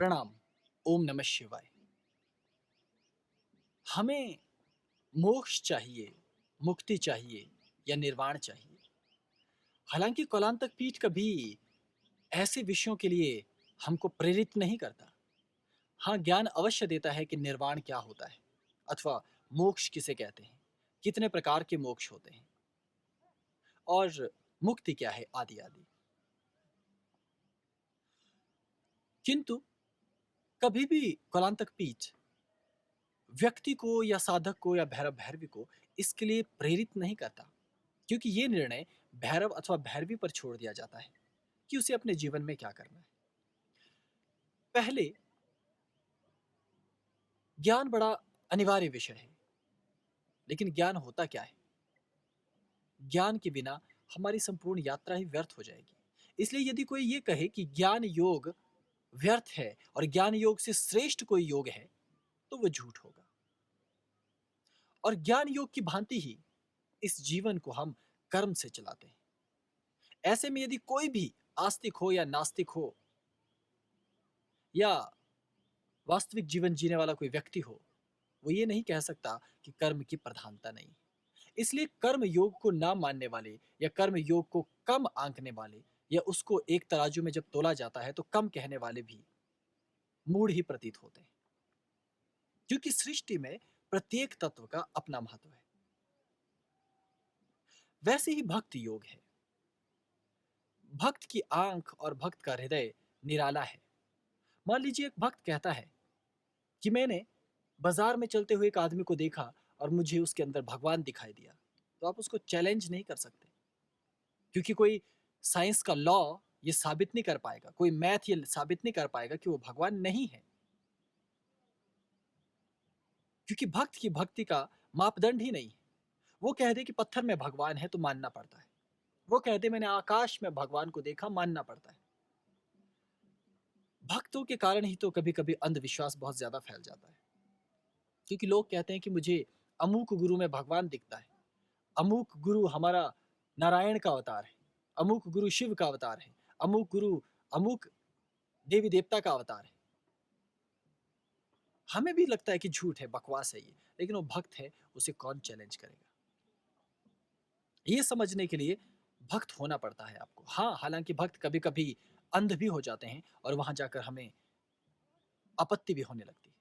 प्रणाम। ओम नमः शिवाय। हमें मोक्ष चाहिए, मुक्ति चाहिए या निर्वाण चाहिए। हालांकि कलांतक पीठ कभी ऐसे विषयों के लिए हमको प्रेरित नहीं करता। हाँ, ज्ञान अवश्य देता है कि निर्वाण क्या होता है अथवा मोक्ष किसे कहते हैं, कितने प्रकार के मोक्ष होते हैं और मुक्ति क्या है, आदि आदि। किंतु कभी भी कलांतक पीठ व्यक्ति को या साधक को या भैरव भैरवी को इसके लिए प्रेरित नहीं करता, क्योंकि ये निर्णय भैरव अथवा भैरवी पर छोड़ दिया जाता है कि उसे अपने जीवन में क्या करना है। पहले, ज्ञान बड़ा अनिवार्य विषय है, लेकिन ज्ञान होता क्या है? ज्ञान के बिना हमारी संपूर्ण यात्रा ही व्यर्थ हो जाएगी। इसलिए यदि कोई ये कहे कि ज्ञान योग व्यर्थ है और ज्ञान योग से श्रेष्ठ कोई योग है, तो वो झूठ होगा। और ज्ञान योग की भांति ही इस जीवन को हम कर्म से चलाते हैं। ऐसे में यदि कोई भी आस्तिक हो या नास्तिक हो या वास्तविक जीवन जीने वाला कोई व्यक्ति हो, वो ये नहीं कह सकता कि कर्म की प्रधानता नहीं। इसलिए कर्म योग को ना मानने वाले या कर्म योग को कम आंकने वाले या उसको एक तराजू में जब तोला जाता है तो कम कहने वाले भी मूढ़ ही प्रतीत होते हैं, क्योंकि सृष्टि में प्रत्येक तत्व का अपना महत्व है। वैसे ही भक्त योग है। भक्त की आंख और भक्त का हृदय निराला है। मान लीजिए एक भक्त कहता है कि मैंने बाजार में चलते हुए एक आदमी को देखा और मुझे उसके अंदर भगवान दिखाई दिया, तो आप उसको चैलेंज नहीं कर सकते, क्योंकि कोई साइंस का लॉ ये साबित नहीं कर पाएगा, कोई मैथ ये साबित नहीं कर पाएगा कि वो भगवान नहीं है। क्योंकि भक्त की भक्ति का मापदंड ही नहीं है। वो कह दे कि पत्थर में भगवान है तो मानना पड़ता है, वो कह दे मैंने आकाश में भगवान को देखा, मानना पड़ता है। भक्तों के कारण ही तो कभी कभी अंधविश्वास बहुत ज्यादा फैल जाता है, क्योंकि लोग कहते हैं कि मुझे अमुक गुरु में भगवान दिखता है, अमुक गुरु हमारा नारायण का अवतार है, अमुक गुरु शिव का अवतार है, अमुक गुरु अमुक देवी देवता का अवतार है। हमें भी लगता है कि झूठ है, बकवास है ये, लेकिन वो भक्त है, उसे कौन चैलेंज करेगा? ये समझने के लिए भक्त होना पड़ता है आपको। हाँ, हालांकि भक्त कभी कभी अंध भी हो जाते हैं और वहां जाकर हमें आपत्ति भी होने लगती है,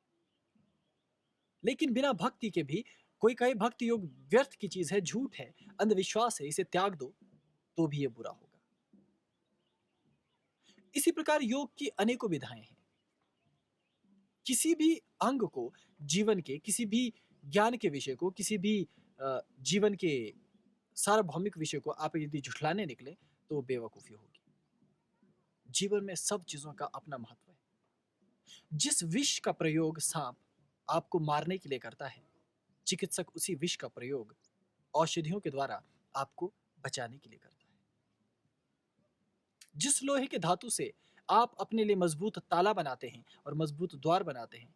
लेकिन बिना भक्ति के भी कोई कहे भक्ति योग व्यर्थ की चीज है, झूठ है, अंधविश्वास है, इसे त्याग दो, तो भी ये बुरा होगा। इसी प्रकार योग की अनेकों विधाएं हैं। किसी भी अंग को, जीवन के किसी भी ज्ञान के विषय को, किसी भी जीवन के सार्वभौमिक विषय को आप यदि झुठलाने निकले तो वो बेवकूफी होगी। जीवन में सब चीजों का अपना महत्व है। जिस विष का प्रयोग सांप आपको मारने के लिए करता है, चिकित्सक उसी विष का प्रयोग औषधियों के द्वारा आपको बचाने के लिए करता है। जिस लोहे के धातु से आप अपने लिए मजबूत ताला बनाते हैं और मजबूत द्वार बनाते हैं,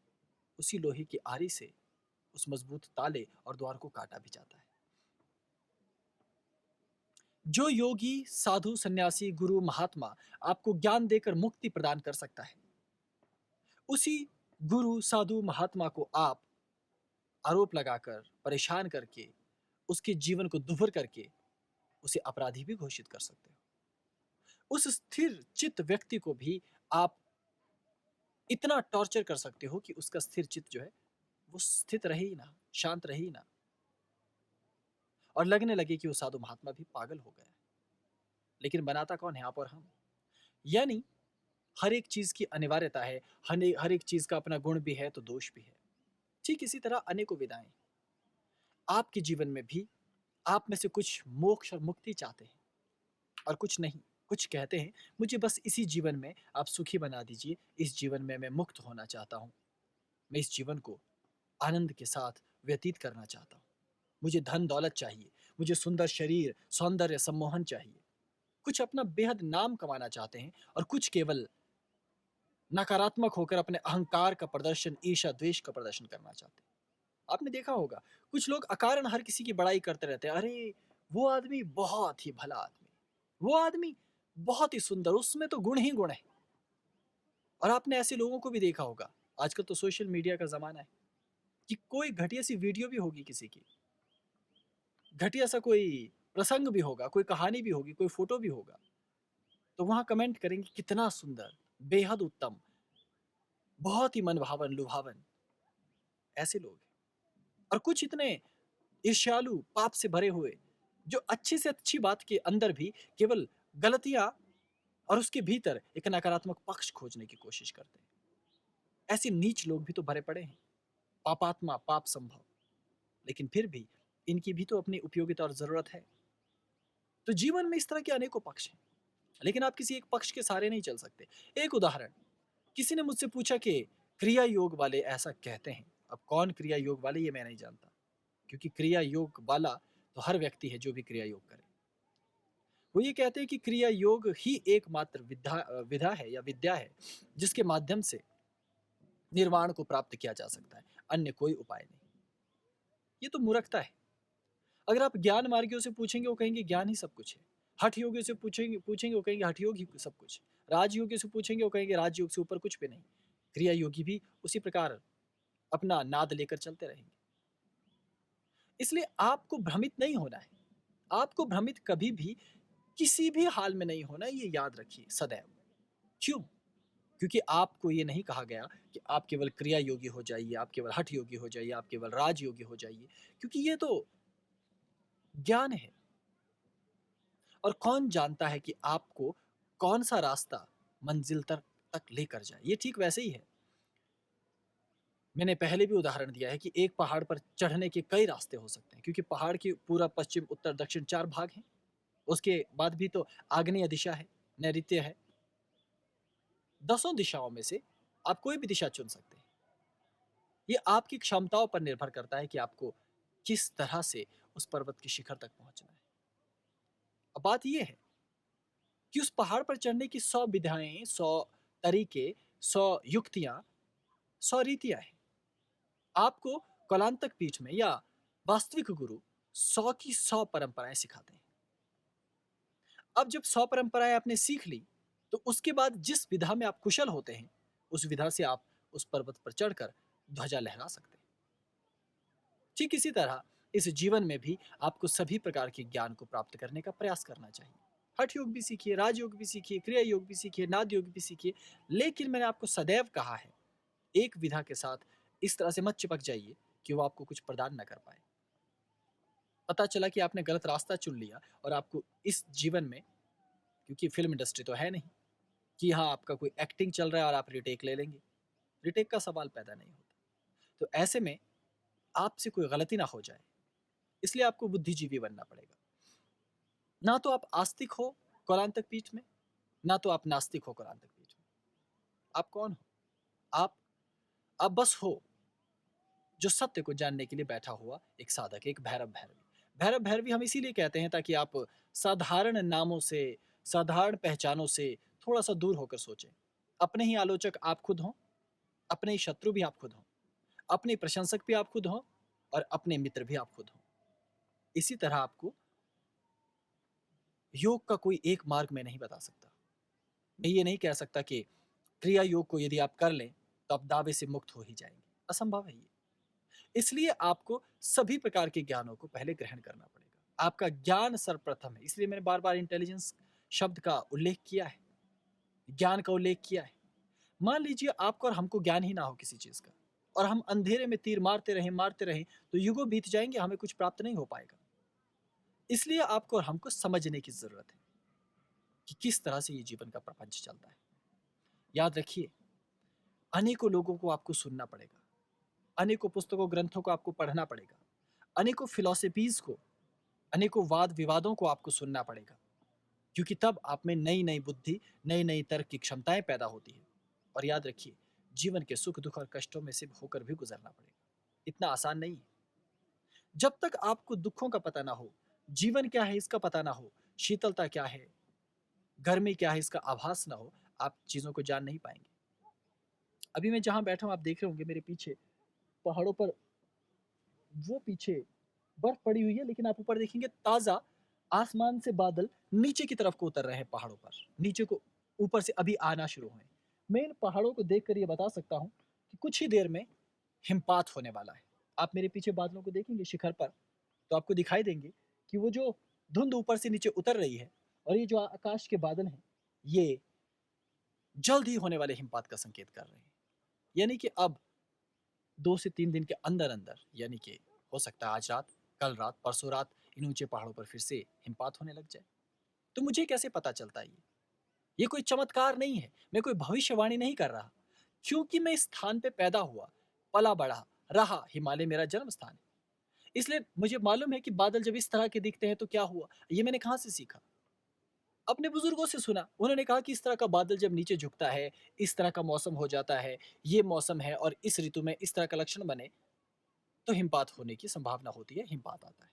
उसी लोहे की आरी से उस मजबूत ताले और द्वार को काटा भी जाता है। जो योगी, साधु, सन्यासी, गुरु, महात्मा आपको ज्ञान देकर मुक्ति प्रदान कर सकता है, उसी गुरु, साधु, महात्मा को आप आरोप लगाकर, परेशान करके, उसके जीवन को दुभर करके उसे अपराधी भी घोषित कर सकते हो। उस स्थिर चित्त व्यक्ति को भी आप इतना टॉर्चर कर सकते हो कि उसका स्थिर चित्त जो है वो स्थित रहे ही ना, शांत रहे ही ना, और लगने लगे कि वो साधु महात्मा भी पागल हो गया है। लेकिन बनाता कौन है? आप और हम। यानी हर एक चीज की अनिवार्यता है, हर एक चीज का अपना गुण भी है तो दोष भी है। ठीक इसी तरह अनेकों विधाएं आपके जीवन में भी। आप में से कुछ मोक्ष और मुक्ति चाहते हैं और कुछ नहीं। कुछ कहते हैं मुझे बस इसी जीवन में आप सुखी बना दीजिए, इस जीवन में मैं मुक्त होना चाहता हूं, मैं इस जीवन को आनंद के साथ व्यतीत करना चाहता हूं, मुझे धन दौलत चाहिए, मुझे सुंदर शरीर, सौंदर्य, सम्मोहन चाहिए। कुछ अपना बेहद नाम कमाना चाहते हैं और कुछ केवल नकारात्मक होकर अपने अहंकार का प्रदर्शन, ईर्ष्या द्वेष का प्रदर्शन करना चाहते हैं। आपने देखा होगा कुछ लोग अकारण हर किसी की बड़ाई करते रहते हैं। अरे, वो आदमी बहुत ही भला आदमी, वो आदमी बहुत ही सुंदर, उसमें तो गुण ही गुण है। और आपने ऐसे लोगों को भी देखा होगा, आजकल तो सोशल मीडिया का ज़माना है, कि कोई घटिया सी वीडियो भी होगी किसी की, घटिया सा कोई प्रसंग भी होगा, कोई कहानी भी होगी, कोई फ़ोटो भी होगा, तो वहाँ कमेंट करेंगे कितना सुंदर, बेहद उत्तम, बहुत ही मनभावन, लुभावन, ऐसे लोग हैं। और कुछ इतने ईर्ष्यालु, पाप से भरे हुए, जो अच्छी से अच्छी बात के अंदर भी केवल गलतियाँ और उसके भीतर एक नकारात्मक पक्ष खोजने की कोशिश करते हैं। ऐसे नीच लोग भी तो भरे पड़े हैं, पापात्मा, पाप संभव, लेकिन फिर भी इनकी भी तो अपनी उपयोगिता और ज़रूरत है। तो जीवन में इस तरह के अनेकों पक्ष हैं, लेकिन आप किसी एक पक्ष के सहारे नहीं चल सकते। एक उदाहरण, किसी ने मुझसे पूछा कि क्रिया योग वाले ऐसा कहते हैं। अब कौन क्रिया योग वाले ये मैं नहीं जानता, क्योंकि क्रिया योग वाला तो हर व्यक्ति है जो भी क्रिया योग करे। वो ये कहते हैं कि क्रिया योग ही एकमात्र विधा है या विद्या है जिसके माध्यम से निर्वाण को प्राप्त किया जा सकता है, अन्य कोई उपाय नहीं। ये तो मूर्खता है। अगर आप ज्ञान मार्गियों से पूछेंगे वो कहेंगे ज्ञान ही सब कुछ है। हठ योगियों से पूछेंगे पूछेंगे वो कहेंगे हठ योग ही सब कुछ। राजयोगियों से पूछेंगे वो कहेंगे राजयोग से ऊपर कुछ भी नहीं। क्रिया योगी भी उसी प्रकार अपना नाद लेकर चलते रहेंगे। इसलिए आपको भ्रमित नहीं होना है। आपको भ्रमित कभी भी किसी भी हाल में नहीं होना, ये याद रखिए सदैव। क्यों? क्योंकि आपको ये नहीं कहा गया कि आप केवल क्रिया योगी हो जाइए, आप केवल हठ योगी हो जाइए, आप केवल राजयोगी हो जाइए, क्योंकि ये तो ज्ञान है। और कौन जानता है कि आपको कौन सा रास्ता मंजिल तक लेकर जाए। ये ठीक वैसे ही है, मैंने पहले भी उदाहरण दिया है कि एक पहाड़ पर चढ़ने के कई रास्ते हो सकते हैं, क्योंकि पहाड़ के पूर्व, पश्चिम, उत्तर, दक्षिण 4 भाग हैं। उसके बाद भी तो आग्नेय दिशा है, नैऋत्य है। दसों दिशाओं में से आप कोई भी दिशा चुन सकते हैं। ये आपकी क्षमताओं पर निर्भर करता है कि आपको किस तरह से उस पर्वत के शिखर तक पहुंचना है। अब बात यह है कि उस पहाड़ पर चढ़ने की 100 विधाएं, 100 तरीके, 100 युक्तियां, 100 रीतियां हैं। आपको कलांतक पीठ में या वास्तविक गुरु 100 की 100 परंपराएं सिखाते हैं। अब जब 100 परंपराएं आपने सीख ली, तो उसके बाद जिस विधा में आप कुशल होते हैं, उस विधा से आप उस पर्वत पर चढ़कर ध्वजा लहरा सकते हैं। ठीक इसी तरह इस जीवन में भी आपको सभी प्रकार के ज्ञान को प्राप्त करने का प्रयास करना चाहिए। हठ योग भी सीखिए, राजयोग भी सीखिए, क्रिया योग भी सीखिए, नाद योग भी सीखिए, लेकिन मैंने आपको सदैव कहा है, एक विधा के साथ इस तरह से मत चिपक जाइए कि वो आपको कुछ प्रदान न कर पाए। पता चला कि आपने गलत रास्ता चुन लिया और आपको इस जीवन में, क्योंकि फिल्म इंडस्ट्री तो है नहीं कि हाँ आपका कोई एक्टिंग चल रहा है और आप रिटेक ले लेंगे, रिटेक का सवाल पैदा नहीं होता। तो ऐसे में आपसे कोई गलती ना हो जाए, इसलिए आपको बुद्धिजीवी बनना पड़ेगा। ना तो आप आस्तिक हो कौलांतक पीठ में, ना तो आप नास्तिक हो कौलांतक पीठ में। आप कौन हो? आप बस हो जो सत्य को जानने के लिए बैठा हुआ एक साधक, एक भैरव भैरवी। भैरव भैरवी हम इसीलिए कहते हैं ताकि आप साधारण नामों से, साधारण पहचानों से थोड़ा सा दूर होकर सोचें। अपने ही आलोचक आप खुद हों, अपने ही शत्रु भी आप खुद हों, अपने प्रशंसक भी आप खुद हों और अपने मित्र भी आप खुद हों। इसी तरह आपको योग का कोई एक मार्ग मैं नहीं बता सकता। मैं ये नहीं कह सकता कि क्रिया योग को यदि आप कर लें तो आप दावे से मुक्त हो ही जाएंगे। असंभव है ये। इसलिए आपको सभी प्रकार के ज्ञानों को पहले ग्रहण करना पड़ेगा। आपका ज्ञान सर्वप्रथम है, इसलिए मैंने बार बार इंटेलिजेंस शब्द का उल्लेख किया है, ज्ञान का उल्लेख किया है। मान लीजिए आपको और हमको ज्ञान ही ना हो किसी चीज का, और हम अंधेरे में तीर मारते रहें तो युगों बीत जाएंगे, हमें कुछ प्राप्त नहीं हो पाएगा। इसलिए आपको और हमको समझने की जरूरत है कि किस तरह से ये जीवन का प्रपंच चलता है। याद रखिए, अनेकों लोगों को आपको सुनना पड़ेगा, अनेकों पुस्तकों ग्रंथों को आपको पढ़ना पड़ेगा, अनेकों फिलोसफीज को, अनेकों वाद विवादों को आपको सुनना पड़ेगा, क्योंकि तब आप में नई नई बुद्धि, नई नई तर्क की क्षमताएं पैदा होती है। और याद रखिए, जीवन के सुख दुख और कष्टों में से होकर भी गुजरना पड़ेगा। इतना आसान नहीं है। जब तक आपको दुखों का पता ना हो, जीवन क्या है इसका पता ना हो, शीतलता क्या है, गर्मी क्या है इसका आभास ना हो, आप चीजों को जान नहीं पाएंगे। अभी मैं जहां बैठा हूं आप देख रहे होंगे मेरे पीछे पहाड़ों पर, वो पीछे बर्फ पड़ी हुई है, लेकिन आप ऊपर देखेंगे ताजा आसमान से बादल नीचे की तरफ को उतर रहे हैं, पहाड़ों पर नीचे को ऊपर से अभी आना शुरू हुए। मैं इन पहाड़ों को देखकर ये बता सकता हूँ कि कुछ ही देर में हिमपात होने वाला है। आप मेरे पीछे बादलों को देखेंगे शिखर पर, तो आपको दिखाई देंगे कि वो जो धुंध ऊपर से नीचे उतर रही है और ये जो आकाश के बादल हैं, ये जल्द ही होने वाले हिमपात का संकेत कर रहे हैं। यानी कि अब 2 से 3 दिन के अंदर-अंदर, यानी कि हो सकता है आज रात, कल रात, परसों रात इन ऊँचे पहाड़ों पर फिर से हिमपात होने लग जाए। तो मुझे कैसे पता चलता है ये? ये कोई चमत्कार नहीं है, मैं कोई भविष्यवाणी नहीं कर रहा। क्योंकि मैं इस स्थान पे पैदा हुआ, पला-बढ़ा, रहा, हिमालय मेरा जन्म स्थान है। इसलिए मुझे मालूम है कि बादल जब इस तरह के दिखते हैं तो क्या हुआ? ये मैंने कहाँ से सीखा? अपने बुजुर्गों से सुना। उन्होंने कहा कि इस तरह का बादल जब नीचे झुकता है, इस तरह का मौसम हो जाता है, ये मौसम है और इस ऋतु में इस तरह का लक्षण बने, तो हिमपात होने की संभावना होती है, हिमपात आता है।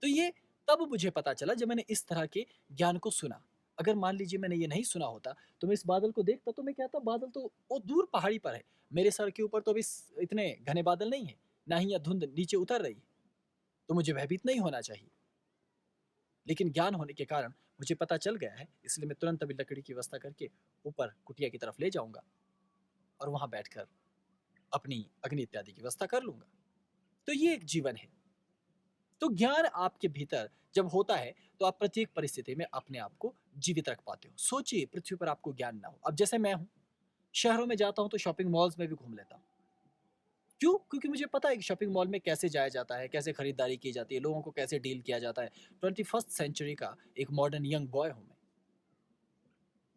तो ये तब मुझे पता चला जब मैंने इस तरह के ज्ञान को सुना। अगर मान लीजिए मैंने ये नहीं सुना होता, तो मैं इस बादल को देखता तो मैं कहता बादल तो वो दूर पहाड़ी पर है। मेरे सर के ऊपर तो अभी इतने घने बादल नहीं है, ना ही यह धुंध नीचे उतर रही है, तो मुझे भयभीत नहीं होना चाहिए। लेकिन ज्ञान होने के कारण मुझे पता चल गया है, इसलिए मैं तुरंत अभी लकड़ी की व्यवस्था करके ऊपर कुटिया की तरफ ले जाऊँगा और वहाँ बैठकर अपनी अग्नि इत्यादि की व्यवस्था कर लूँगा। तो ये एक जीवन है। तो ज्ञान आपके भीतर जब होता है, तो आप प्रत्येक परिस्थिति में अपने आप को जीवित रख पाते हो। सोचिए पृथ्वी पर आपको ज्ञान ना हो। अब जैसे मैं हूँ, शहरों में जाता हूँ तो शॉपिंग मॉल्स में भी घूम लेता हूँ। क्यों? क्योंकि मुझे पता है कि शॉपिंग मॉल में कैसे जाया जाता है, कैसे खरीदारी की जाती है, लोगों को कैसे डील किया जाता है। 21st सेंचुरी का एक मॉडर्न यंग बॉय हूँ मैं।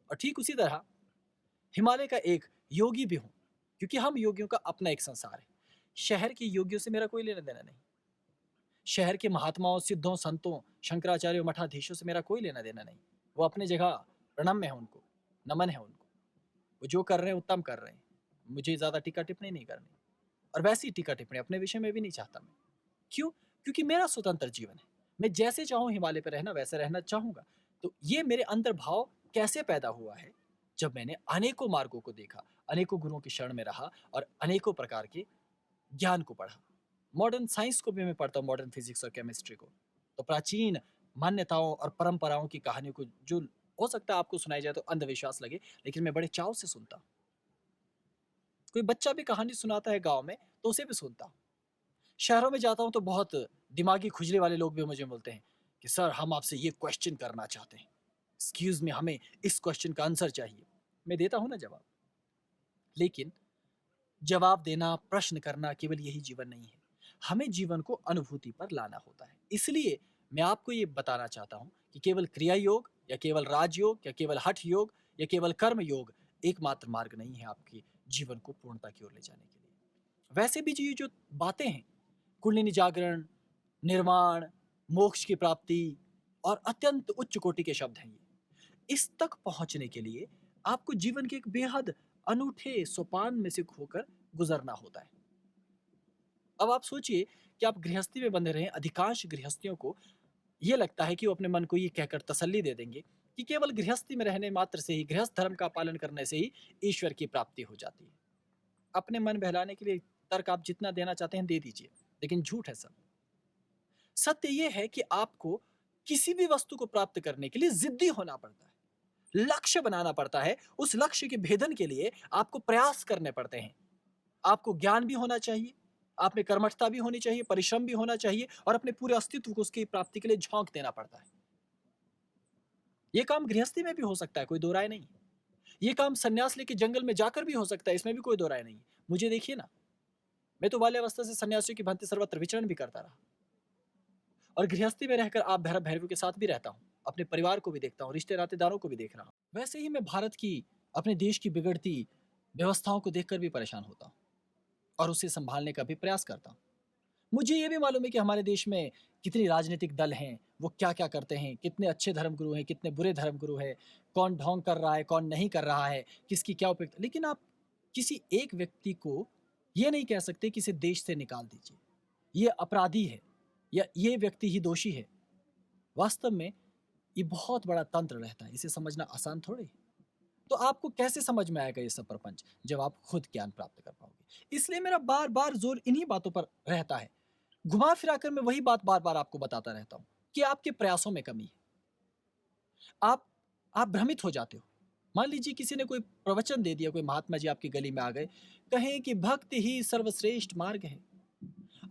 और ठीक उसी तरह हिमालय का एक योगी भी हूँ, क्योंकि हम योगियों का अपना एक संसार है। शहर के योगियों से मेरा कोई लेना-देना नहीं। शहर के महात्माओं, सिद्धों, संतों, शंकराचार्यों, मठाधीशों से मेरा कोई लेना-देना नहीं। वो अपनी जगह प्रणम्य है उनको, नमन है उनको। वो जो कर रहे हैं उत्तम कर रहे हैं। मुझे ज़्यादा टीका-टिप्पणी नहीं करनी और वैसी टीका-टिप्पणी अपने विषय में भी नहीं चाहता मैं। क्यों? क्योंकि मेरा स्वतंत्र जीवन है। मैं जैसे चाहूँ हिमालय पे रहना वैसे रहना चाहूँगा। तो ये मेरे अंदर भाव कैसे पैदा हुआ है? जब मैंने अनेकों मार्गों को देखा, अनेकों गुरुओं की शरण में रहा और अनेकों प्रकार के ज्ञान को पढ़ा। मॉडर्न साइंस को भी मैं पढ़ता हूँ, मॉडर्न फिजिक्स और केमिस्ट्री को। तो प्राचीन मान्यताओं और परंपराओं की कहानियों को जो हो सकता है आपको सुनाई जाए तो अंधविश्वास लगे, लेकिन मैं बड़े चाव से सुनता हूँ। कोई बच्चा भी कहानी सुनाता है गाँव में, तो उसे भी सुनता हूँ। शहरों में जाता हूँ तो बहुत दिमागी खुजली वाले लोग भी मुझे बोलते हैं कि सर हम आपसे ये क्वेश्चन करना चाहते हैं। एक्सक्यूज़ मी, हमें इस क्वेश्चन का आंसर चाहिए। मैं देता हूँ ना जवाब। लेकिन जवाब देना, प्रश्न करना केवल यही जीवन नहीं है। हमें जीवन को अनुभूति पर लाना होता है। इसलिए मैं आपको ये बताना चाहता हूँ कि केवल क्रिया योग या केवल राजयोग या केवल हठ योग या केवल कर्म योग एकमात्र मार्ग नहीं है आपके जीवन को पूर्णता की ओर ले जाने के लिए। वैसे भी ये जो बातें हैं, कुंडलिनी जागरण, निर्वाण, मोक्ष की प्राप्ति और अत्यंत उच्च कोटि के शब्द हैं ये। इस तक पहुँचने के लिए आपको जीवन के एक बेहद अनूठे सोपान में से होकर गुज़रना होता है। अब आप सोचिए कि आप गृहस्थी में बंधे रहें, अधिकांश गृहस्थियों को ये लगता है कि वो अपने मन को ये कहकर तसल्ली दे देंगे कि केवल गृहस्थी में रहने मात्र से ही, गृहस्थ धर्म का पालन करने से ही ईश्वर की प्राप्ति हो जाती है। अपने मन बहलाने के लिए तर्क आप जितना देना चाहते हैं दे दीजिए, लेकिन झूठ है सब। सत्य ये है कि आपको किसी भी वस्तु को प्राप्त करने के लिए ज़िद्दी होना पड़ता है। लक्ष्य बनाना पड़ता है, उस लक्ष्य के भेदन के लिए आपको प्रयास करने पड़ते हैं। आपको ज्ञान भी होना चाहिए, आप में कर्मठता भी होनी चाहिए, परिश्रम भी होना चाहिए और अपने पूरे अस्तित्व को उसकी प्राप्ति के लिए झोंक देना पड़ता है। ये काम गृहस्थी में भी हो सकता है, कोई दो राय नहीं है। ये काम सन्यास लेके जंगल में जाकर भी हो सकता है, इसमें भी कोई दो राय नहीं है। मुझे देखिए ना, मैं तो बाल्यावस्था से सन्यासियों की भांति सर्वत्र विचरण भी करता रहा और गृहस्थी में रहकर आप भैरव भैरवी के साथ भी रहता हूँ। अपने परिवार को भी देखता हूँ, रिश्ते नातेदारों को भी देख रहा हूँ। वैसे ही मैं भारत की, अपने देश की बिगड़ती व्यवस्थाओं को देखकर भी परेशान होता हूँ और उसे संभालने का भी प्रयास करता हूँ। मुझे ये भी मालूम है कि हमारे देश में कितनी राजनीतिक दल हैं, वो क्या-क्या करते हैं, कितने अच्छे धर्मगुरु हैं, कितने बुरे धर्मगुरु हैं, कौन ढोंग कर रहा है, कौन नहीं कर रहा है, किसकी क्या उपयुक्त, लेकिन आप किसी एक व्यक्ति को ये नहीं कह सकते कि इसे देश से निकाल दीजिए। ये अपराधी है या ये व्यक्ति ही दोषी है। वास्तव में ये बहुत बड़ा तंत्र रहता है, इसे समझना आसान थोड़ी है। तो आपको कैसे समझ में आएगा ये सब प्रपंच जब आप खुद ज्ञान प्राप्त कर पाओगे। इसलिए मेरा बार-बार जोर इन्हीं बातों पर रहता है। घुमा फिरा कर मैं वही बात बार-बार आपको बताता रहता हूँ कि आपके प्रयासों में कमी है। आप आप भ्रमित हो जाते हो। मान लीजिए किसी ने कोई प्रवचन दे दिया, कोई महात्मा जी आपकी गली में आ गए, कहें कि भक्ति ही सर्वश्रेष्ठ मार्ग है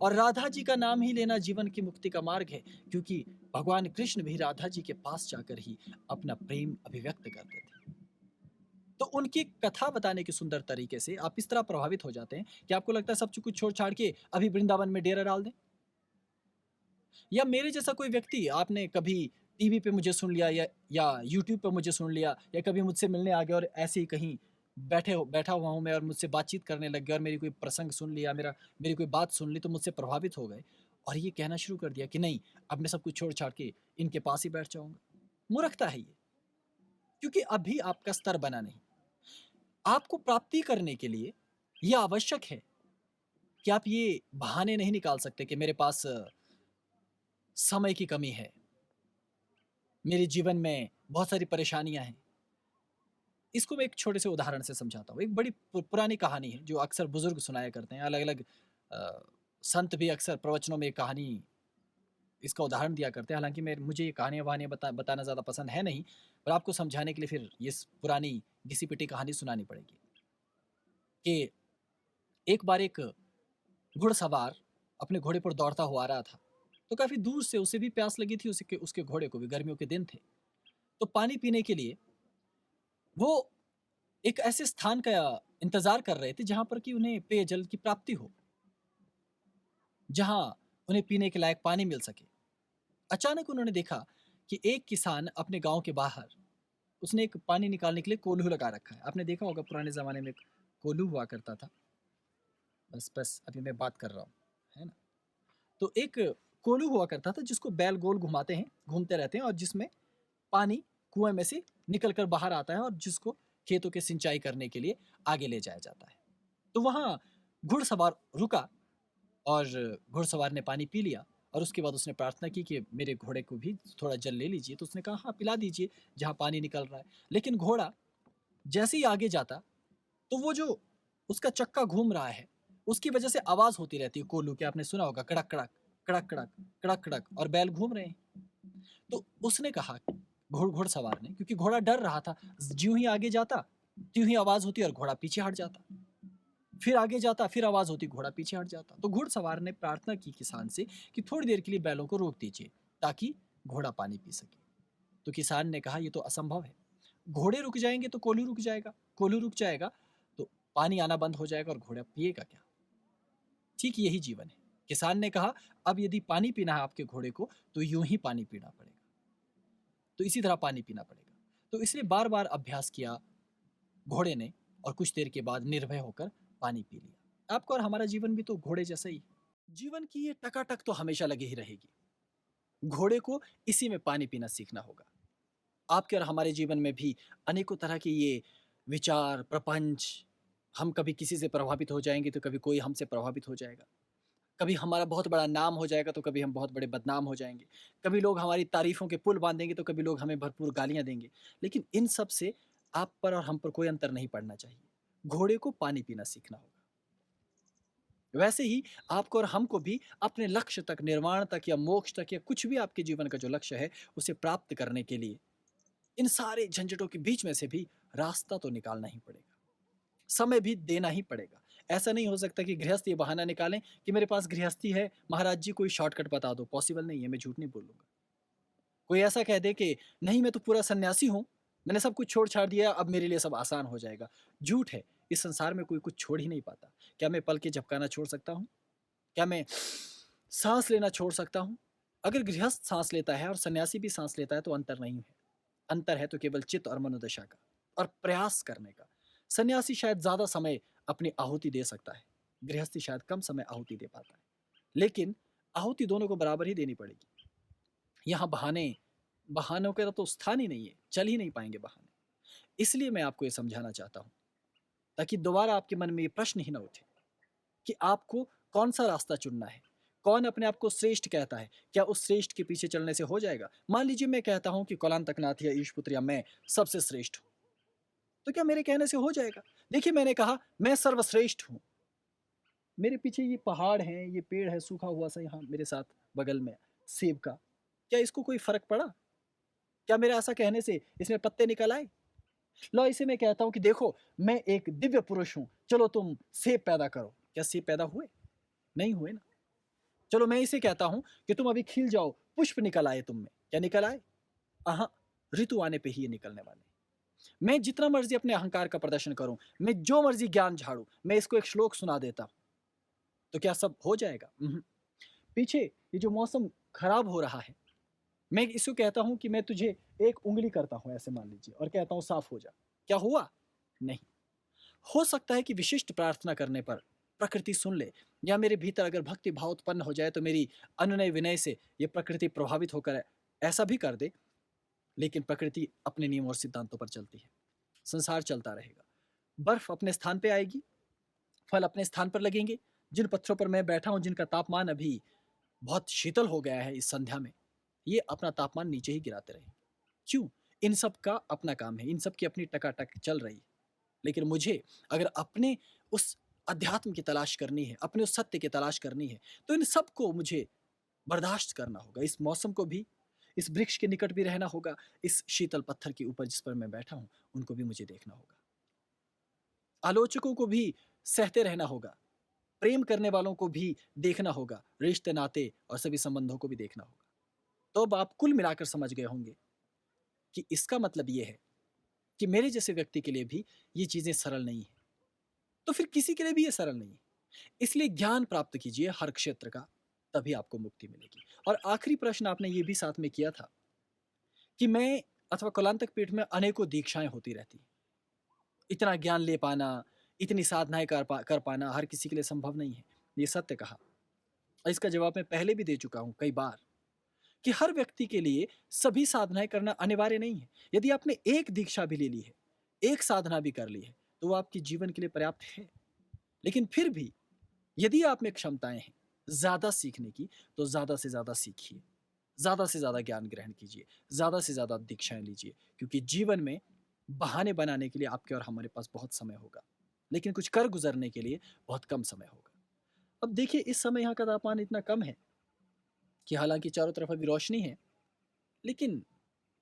और राधा जी का नाम ही लेना जीवन की मुक्ति का मार्ग है, क्योंकि भगवान कृष्ण भी राधा जी के पास जाकर ही अपना प्रेम अभिव्यक्त करते थे। तो उनकी कथा बताने के सुंदर तरीके से आप इस तरह प्रभावित हो जाते हैं कि आपको लगता है सब कुछ छोड़ छाड़ के अभी वृंदावन में डेरा डाल दें। या मेरे जैसा कोई व्यक्ति, आपने कभी टीवी पे मुझे सुन लिया या यूट्यूब पे मुझे सुन लिया या कभी मुझसे मिलने आ गया और ऐसे ही कहीं बैठा हुआ हूँ मैं और मुझसे बातचीत करने लग गया और मेरी कोई प्रसंग सुन लिया, मेरी कोई बात सुन ली तो मुझसे प्रभावित हो गए और ये कहना शुरू कर दिया कि नहीं, अब मैं सब कुछ छोड़ छाड़ के इनके पास ही बैठ जाऊंगा। मूर्खता है ये, क्योंकि अभी आपका स्तर बना नहीं। आपको प्राप्ति करने के लिए ये आवश्यक है कि आप ये बहाने नहीं निकाल सकते कि मेरे पास समय की कमी है, मेरे जीवन में बहुत सारी परेशानियां हैं। इसको मैं एक छोटे से उदाहरण से समझाता हूँ। एक बड़ी पुरानी कहानी है जो अक्सर बुजुर्ग सुनाया करते हैं। अलग-अलग संत भी अक्सर प्रवचनों में कहानी इसका उदाहरण दिया करते हैं। हालाँकि मुझे ये कहानियाँ-वहानियाँ बताना ज़्यादा पसंद है नहीं, पर आपको समझाने के लिए फिर ये पुरानी घिसी-पिटी कहानी सुनानी पड़ेगी कि एक बार एक घुड़सवार अपने घोड़े पर दौड़ता हुआ आ रहा था। तो काफ़ी दूर से उसे भी प्यास लगी थी, उसके उसके घोड़े को भी, गर्मियों के दिन थे। तो पानी पीने के लिए वो एक ऐसे स्थान का इंतज़ार कर रहे थे जहाँ पर कि उन्हें पेयजल की प्राप्ति हो, जहाँ उन्हें पीने के लायक पानी मिल सके। अचानक उन्होंने देखा कि एक किसान अपने गाँव के बाहर, उसने एक पानी निकालने के लिए कोल्हू लगा रखा है। आपने देखा होगा पुराने ज़माने में कोल्हू हुआ करता था। बस अभी मैं बात कर रहा हूँ, है ना? तो एक कोल्हू हुआ करता था जिसको बैल गोल घुमाते हैं, घूमते रहते हैं और जिसमें पानी कुएँ में से निकल कर बाहर आता है और जिसको खेतों की सिंचाई करने के लिए आगे ले जाया जाता है। तो वहाँ घुड़सवार रुका और घुड़सवार ने पानी पी लिया और उसके बाद उसने प्रार्थना की कि मेरे घोड़े को भी थोड़ा जल ले लीजिए। तो उसने कहा, हाँ, पिला दीजिए जहाँ पानी निकल रहा है। लेकिन घोड़ा जैसे ही आगे जाता, तो वो जो उसका चक्का घूम रहा है, उसकी वजह से आवाज़ होती रहती है कोल्हू की, आपने सुना होगा, कड़क, कड़क, कड़क, कड़क, कड़क, कड़क, और बैल घूम रहे हैं। तो उसने कहा, घुड़सवार ने, क्योंकि घोड़ा डर रहा था, ज्यों ही आगे जाता, त्यों ही आवाज़ होती और घोड़ा पीछे हट जाता। फिर आगे जाता, फिर आवाज़ होती, घोड़ा पीछे हट जाता। तो घुड़सवार ने प्रार्थना की किसान से कि थोड़ी देर के लिए बैलों को रोक दीजिए ताकि घोड़ा पानी पी सके। तो किसान ने कहा, ये तो असंभव है। घोड़े रुक जाएंगे तो कोल्हू रुक जाएगा, कोल्हू रुक जाएगा तो पानी आना बंद हो जाएगा और घोड़ा पिएगा क्या? ठीक यही जीवन है। किसान ने कहा, अब यदि पानी पीना है आपके घोड़े को तो यूं ही पानी पीना पड़ेगा, तो इसी तरह पानी पीना पड़ेगा। तो इसलिए बार बार अभ्यास किया घोड़े ने और कुछ देर के बाद निर्भय होकर पानी पी लिया। आपका और हमारा जीवन भी तो घोड़े जैसा ही है। जीवन की ये टकाटक तो हमेशा लगी ही रहेगी। घोड़े को इसी में पानी पीना सीखना होगा। आपके और हमारे जीवन में भी अनेकों तरह के ये विचार, प्रपंच, हम कभी किसी से प्रभावित हो जाएँगे तो कभी कोई हमसे प्रभावित हो जाएगा। कभी हमारा बहुत बड़ा नाम हो जाएगा तो कभी हम बहुत बड़े बदनाम हो जाएँगे। कभी लोग हमारी तारीफ़ों के पुल बाँधेंगे तो कभी लोग हमें भरपूर गालियाँ देंगे। लेकिन इन सब से आप पर और हम पर कोई अंतर नहीं पड़ना चाहिए। घोड़े को पानी पीना सीखना होगा। वैसे ही आपको और हमको भी अपने लक्ष्य तक, निर्वाण तक या मोक्ष तक या कुछ भी आपके जीवन का जो लक्ष्य है, उसे प्राप्त करने के लिए इन सारे झंझटों के बीच में से भी रास्ता तो निकालना ही पड़ेगा। समय भी देना ही पड़ेगा। ऐसा नहीं हो सकता कि गृहस्थ ये बहाना निकालें कि मेरे पास गृहस्थी है, महाराज जी कोई शॉर्टकट बता दो। पॉसिबल नहीं है, मैं झूठ नहीं बोलूँगा। कोई ऐसा कह दे कि नहीं, मैं तो पूरा सन्यासी हूँ, मैंने सब कुछ छोड़ छाड़ दिया, अब मेरे लिए सब आसान हो जाएगा। झूठ है, इस संसार में कोई कुछ छोड़ ही नहीं पाता। क्या मैं पल के झपकाना छोड़ सकता हूँ? क्या मैं साँस लेना छोड़ सकता हूँ? अगर गृहस्थ साँस लेता है और सन्यासी भी साँस लेता है तो अंतर नहीं है। अंतर है तो केवल चित्त और मनोदशा का और प्रयास करने का। सन्यासी शायद ज़्यादा समय अपनी आहुति दे सकता है, गृहस्थी शायद कम समय आहुति दे पाता है। लेकिन आहुति दोनों को बराबर ही देनी पड़ेगी। यहाँ बहानों का तो स्थान ही नहीं है, चल ही नहीं पाएँगे बहाने। इसलिए मैं आपको ये समझाना चाहता हूँ, ताकि दोबारा आपके मन में ये प्रश्न ही ना उठे कि आपको कौन-सा रास्ता चुनना है? कौन अपने आप को श्रेष्ठ कहता है? क्या उस श्रेष्ठ के पीछे चलने से हो जाएगा? मान लीजिए मैं कहता हूँ कि कौलांतकनाथ या ईशपुत्र या मैं सबसे श्रेष्ठ हूँ, तो क्या मेरे कहने से हो जाएगा? देखिए, मैंने कहा मैं सर्वश्रेष्ठ हूँ। मेरे पीछे ये पहाड़ हैं, ये पेड़ है सूखा हुआ सा यहाँ मेरे साथ बगल में सेब का। क्या इसको कोई फ़र्क पड़ा? क्या मेरे ऐसा कहने से इसमें पत्ते निकल आए? लो इसे मैं कहता हूँ कि देखो, मैं एक दिव्य पुरुष हूँ, चलो तुम सेब पैदा करो। क्या सेब पैदा हुए? नहीं हुए ना। चलो मैं इसे कहता हूँ कि तुम अभी खिल जाओ, पुष्प निकल आए तुम में। क्या निकल आए? अहाँ, ऋतु आने पे ही ये निकलने वाले हैं। मैं जितना मर्ज़ी अपने अहंकार का प्रदर्शन करूँ, मैं जो मर्ज़ी ज्ञान झाड़ूँ, मैं इसको एक श्लोक सुना देता हूँ, तो क्या सब हो जाएगा? उहुँ। पीछे ये जो मौसम खराब हो रहा है, मैं इसको कहता हूँ कि मैं तुझे एक उँगली करता हूँ ऐसे मान लीजिए और कहता हूँ साफ हो जा। क्या हुआ? नहीं। हो सकता है कि विशिष्ट प्रार्थना करने पर प्रकृति सुन ले या मेरे भीतर अगर भक्ति भाव उत्पन्न हो जाए तो मेरी अनुनय विनय से ये प्रकृति प्रभावित होकर ऐसा भी कर दे, लेकिन प्रकृति अपने नियम और सिद्धांतों पर चलती है। संसार चलता रहेगा। बर्फ अपने स्थान पे आएगी, फल अपने स्थान पर लगेंगे। जिन पत्थरों पर मैं बैठा हूँ, जिनका तापमान अभी बहुत शीतल हो गया है इस संध्या में, ये अपना तापमान नीचे ही गिराते रहेंगे। क्यों? इन सब का अपना काम है, इन सब की अपनी टकाटक चल रही है। लेकिन मुझे अगर अपने उस अध्यात्म की तलाश करनी है, अपने उस सत्य की तलाश करनी है, तो इन सबको मुझे बर्दाश्त करना होगा। इस मौसम को भी, इस वृक्ष के निकट भी रहना होगा, इस शीतल पत्थर के ऊपर जिस पर मैं बैठा हूँ, उनको भी मुझे देखना होगा। आलोचकों को भी सहते रहना होगा, प्रेम करने वालों को भी देखना होगा, रिश्ते नाते और सभी संबंधों को भी देखना होगा। तो अब आप कुल मिलाकर समझ गए होंगे कि इसका मतलब ये है कि मेरे जैसे व्यक्ति के लिए भी ये चीज़ें सरल नहीं हैं। तो फिर किसी के लिए भी ये सरल नहीं है। इसलिए ज्ञान प्राप्त कीजिए हर क्षेत्र का, तभी आपको मुक्ति मिलेगी। और आखिरी प्रश्न आपने ये भी साथ में किया था कि मैं अथवा कलांतक पीठ में अनेकों दीक्षाएँ होती रहती हैं। इतना ज्ञान ले पाना, इतनी साधनाएँ कर पाना हर किसी के लिए संभव नहीं है। ये सत्य कहा और इसका जवाब मैं पहले भी दे चुका हूँ कई बार कि हर व्यक्ति के लिए सभी साधनाएँ करना अनिवार्य नहीं है। यदि आपने एक दीक्षा भी ले ली है, एक साधना भी कर ली है, तो वो आपके जीवन के लिए पर्याप्त है। लेकिन फिर भी यदि आप में क्षमताएँ हैं ज़्यादा सीखने की, तो ज़्यादा से ज़्यादा सीखिए, ज़्यादा से ज़्यादा ज्ञान ग्रहण कीजिए, ज़्यादा से ज़्यादा दीक्षाएँ लीजिए, क्योंकि जीवन में बहाने बनाने के लिए आपके और हमारे पास बहुत समय होगा, लेकिन कुछ कर गुज़रने के लिए बहुत कम समय होगा। अब देखिए इस समय यहाँ का तापमान इतना कम है कि हालाँकि चारों तरफ अभी रोशनी है, लेकिन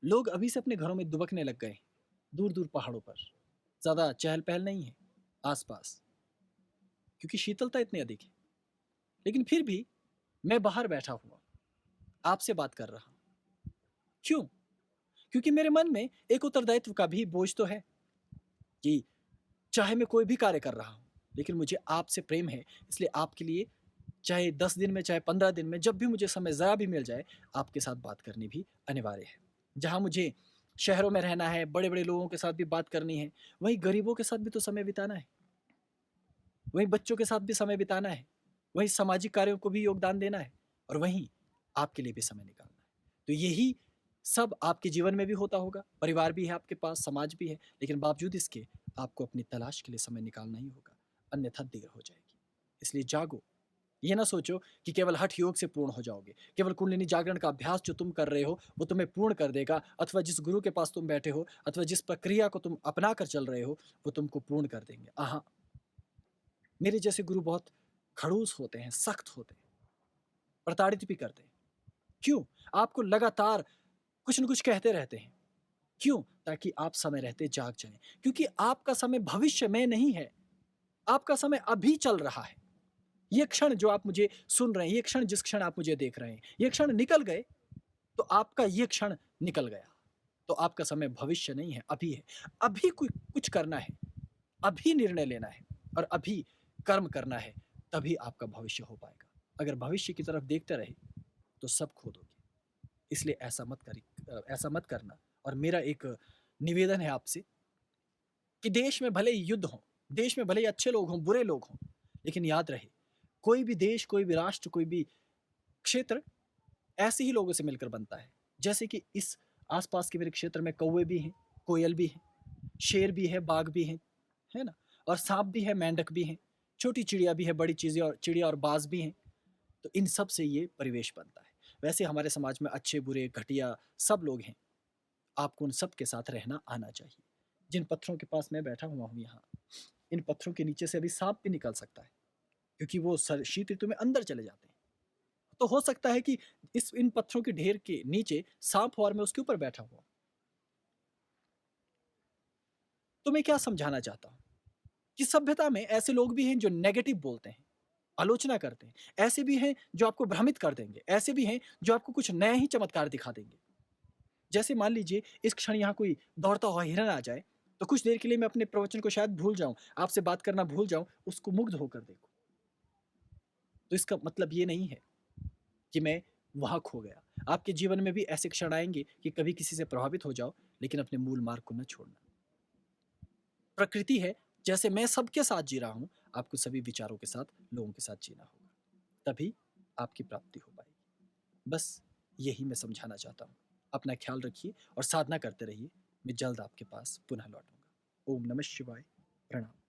लोग अभी से अपने घरों में दुबकने लग गए हैं, दूर-दूर पहाड़ों पर। ज़्यादा चहल-पहल नहीं है आस-पास, क्योंकि शीतलता इतनी अधिक है। लेकिन फिर भी मैं बाहर बैठा हुआ, आपसे बात कर रहा हूँ। क्यों? क्योंकि मेरे मन में एक उत्तरदायित्व का भी बोझ तो है कि चाहे मैं कोई भी कार्य कर रहा हूँ, लेकिन मुझे आपसे प्रेम है, इसलिए आपके लिए चाहे 10 दिन में, चाहे 15 दिन में, जब भी मुझे समय ज़रा भी मिल जाए, आपके साथ बात करनी भी अनिवार्य है। जहाँ मुझे शहरों में रहना है, बड़े-बड़े लोगों के साथ भी बात करनी है, वहीं गरीबों के साथ भी तो समय बिताना है, वहीं बच्चों के साथ भी समय बिताना है, वहीं सामाजिक कार्यों को भी योगदान देना है और वहीं आपके लिए भी समय निकालना है। तो यही सब आपके जीवन में भी होता होगा, परिवार भी है आपके पास, समाज भी है, लेकिन बावजूद इसके आपको अपनी तलाश के लिए समय निकालना ही होगा, अन्यथा देर हो जाएगी। इसलिए जागो, ये ना सोचो कि केवल हठ योग से पूर्ण हो जाओगे, केवल कुंडलिनी जागरण का अभ्यास जो तुम कर रहे हो, वो तुम्हें पूर्ण कर देगा अथवा जिस गुरु के पास तुम बैठे हो अथवा जिस प्रक्रिया को तुम अपना कर चल रहे हो, वो तुमको पूर्ण कर देंगे। मेरे जैसे गुरु बहुत खड़ूस होते हैं, सख्त होते हैं, प्रताड़ित भी करते हैं। क्यों? आपको लगातार कुछ न कुछ कहते रहते हैं। क्यों? ताकि आप समय रहते जाग जाएँ। क्योंकि आपका समय भविष्य में नहीं है, आपका समय अभी चल रहा है। ये क्षण जो आप मुझे सुन रहे हैं, ये क्षण जिस क्षण आप मुझे देख रहे हैं, ये क्षण निकल गए, तो आपका ये क्षण निकल गया। तो आपका समय भविष्य नहीं है, अभी है। अभी कुछ करना है, अभी निर्णय लेना है और अभी कर्म करना है, तभी आपका भविष्य हो पाएगा। अगर भविष्य की तरफ देखते रहे, तो सब खो दोगे। इसलिए ऐसा मत करना और मेरा एक निवेदन है आपसे कि देश में भले ही युद्ध हो, देश में भले ही अच्छे लोग हों, बुरे लोग हों, लेकिन याद रहे, कोई भी देश, कोई भी राष्ट्र, कोई भी क्षेत्र ऐसे ही लोगों से मिलकर बनता है। जैसे कि इस आस-पास के मेरे क्षेत्र में कौवे भी हैं, कोयल भी हैं, शेर भी है, बाघ भी हैं, है ना? और साँप भी है, मेंढक भी हैं, छोटी चिड़िया भी है, बड़ी चीज़ें और चिड़िया और बाज़ भी हैं। तो इन सब से ये परिवेश बनता है। वैसे हमारे समाज में अच्छे, बुरे, घटिया सब लोग हैं। आपको उन सब के साथ रहना आना चाहिए। जिन पत्थरों के पास मैं बैठा हुआ हूँ यहाँ, इन पत्थरों के नीचे से अभी साँप भी निकल सकता है, क्योंकि वो शीत ऋतु में अंदर चले जाते हैं। तो हो सकता है कि इन पत्थरों के ढेर के नीचे साँप हो और मैं उसके ऊपर बैठा हुआ हूँ। तो मैं क्या समझाना चाहता हूँ कि सभ्यता में ऐसे लोग भी हैं जो नेगेटिव बोलते हैं, आलोचना करते हैं। ऐसे भी हैं जो आपको भ्रमित कर देंगे, ऐसे भी हैं जो आपको कुछ नया ही चमत्कार दिखा देंगे। जैसे मान लीजिए इस क्षण यहाँ कोई दौड़ता हुआ हिरन आ जाए, तो कुछ देर के लिए मैं अपने प्रवचन को शायद भूल जाऊँ, आपसे बात करना भूल जाऊँ, उसको मुग्ध होकर देखूँ। तो इसका मतलब ये नहीं है कि मैं वहाँ खो गया। आपके जीवन में भी ऐसे क्षण आएँगे कि कभी किसी से प्रभावित हो जाओ, लेकिन अपने मूल मार्ग को ना छोड़ना। प्रकृति है, जैसे मैं सबके साथ जी रहा हूँ, आपको सभी विचारों के साथ, लोगों के साथ जीना होगा। तभी आपकी प्राप्ति हो पाएगी। बस यही मैं समझाना चाहता हूँ। अपना ख्याल रखिए और साधना करते रहिए। मैं जल्द आपके पास पुनः लौटूँगा। ओम नमः शिवाय। प्रणाम।